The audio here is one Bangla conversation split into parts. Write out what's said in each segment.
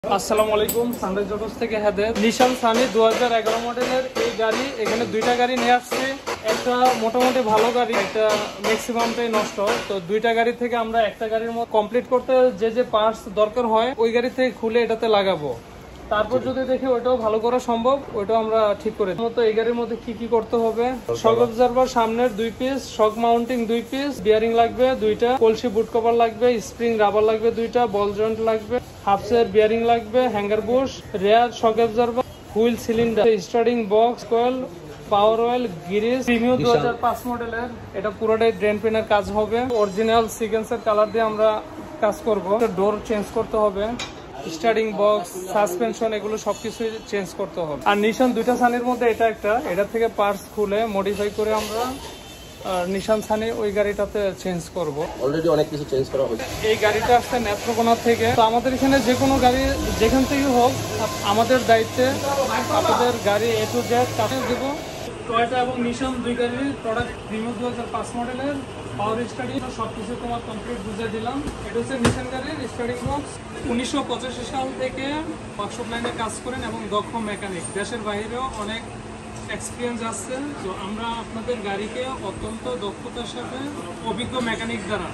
আসসালামু আলাইকুম, সানরাইজ অটোস থেকে হেদের। নিশান সানি 2011 মডেলের এই গাড়ি, এখানে দুইটা গাড়ি নিয়ে আসছি। একটা মোটামুটি ভালো গাড়ি, একটা ম্যাক্সিমামটাই নষ্ট। তো দুইটা গাড়ি থেকে আমরা একটা গাড়ির মধ্যে কমপ্লিট করতে যে পার্টস দরকার হয় ওই গাড়ি থেকে খুলে এটাতে লাগাবো। তারপর যদি দেখি ওইটাও ভালো করা সম্ভব, ওইটাও আমরা ঠিক করে দেবো। তো এই গাড়ির মধ্যে কি কি করতে হবে: শক অবজারভার সামনের 2 piece, shock mounting 2 piece, bearing লাগবে 2টা, কলসি বুট কভার লাগবে, স্প্রিং রাবার লাগবে 2টা, বল জয়েন্ট লাগবে, হাফ সেট বিয়ারিং লাগবে, hanger bush, rear shock absorber, wheel cylinder, starting box, coil, power oil, গিরিস। প্রিমিয়াম 2005 মডেলের, এটা পুরোটাই ড্রেন পেনের কাজ হবে। অরিজিনাল সিকোয়েন্সের কালার দিয়ে আমরা কাজ করব। ডোর চেঞ্জ করতে হবে, স্টার্টিং বক্স, সাসপেনশন, এগুলো সবকিছু চেঞ্জ করতে হবে। আর নিশান দুইটা সানির মধ্যে এটা থেকে পার্টস খুলে মডিফাই করে আমরা নিশান সানি ওই গাড়িটাতে চেঞ্জ করব। অলরেডি অনেক কিছু চেঞ্জ করা হয়েছে। এই গাড়িটা আসছে নেত্রকোনা থেকে। তো আমাদের এখানে যে কোনো গাড়ি যেখান থেকে হোক আমাদের দায়িত্বে আপনাদের গাড়ি A to Z কাছে দেবো। টয়োটা এবং নিশান দুই গাড়ির প্রোডাক্ট প্রিমিয়াম 2005 মডেলের, পাওয়ার স্টাডি সবকিছু তোমার কমপ্লিট বুঝিয়ে দিলাম। এটা হচ্ছে নিশান গাড়ির স্টার্টিং বক্স। 1985 সাল থেকে ওয়ার্কশপ লাইনে কাজ করেন এবং দক্ষ মেকানিক, দেশের বাইরেও অনেক এক্সপিরিয়েন্স আছে। তো আমরা আপনাদের গাড়িকে অত্যন্ত দক্ষতার সাথে অভিজ্ঞ মেকানিক দ্বারা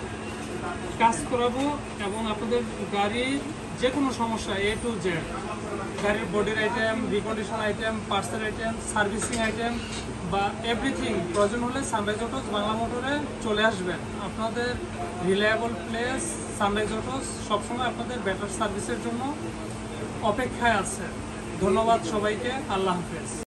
কাজ করাবো এবং আপনাদের গাড়ির যে কোনো সমস্যা A to Z, গাড়ির বডির আইটেম, রিকন্ডিশন আইটেম, পার্টসের আইটেম, সার্ভিসিং আইটেম বা এভরিথিং প্রয়োজন হলে সানরাইজ অটোস বাংলা মোটরে চলে আসবেন। আপনাদের রিলায়েবল প্লেস সানরাইজ অটোস সবসময় আপনাদের বেটার সার্ভিসের জন্য অপেক্ষায় আছে। ধন্যবাদ সবাইকে, আল্লাহ হাফেজ।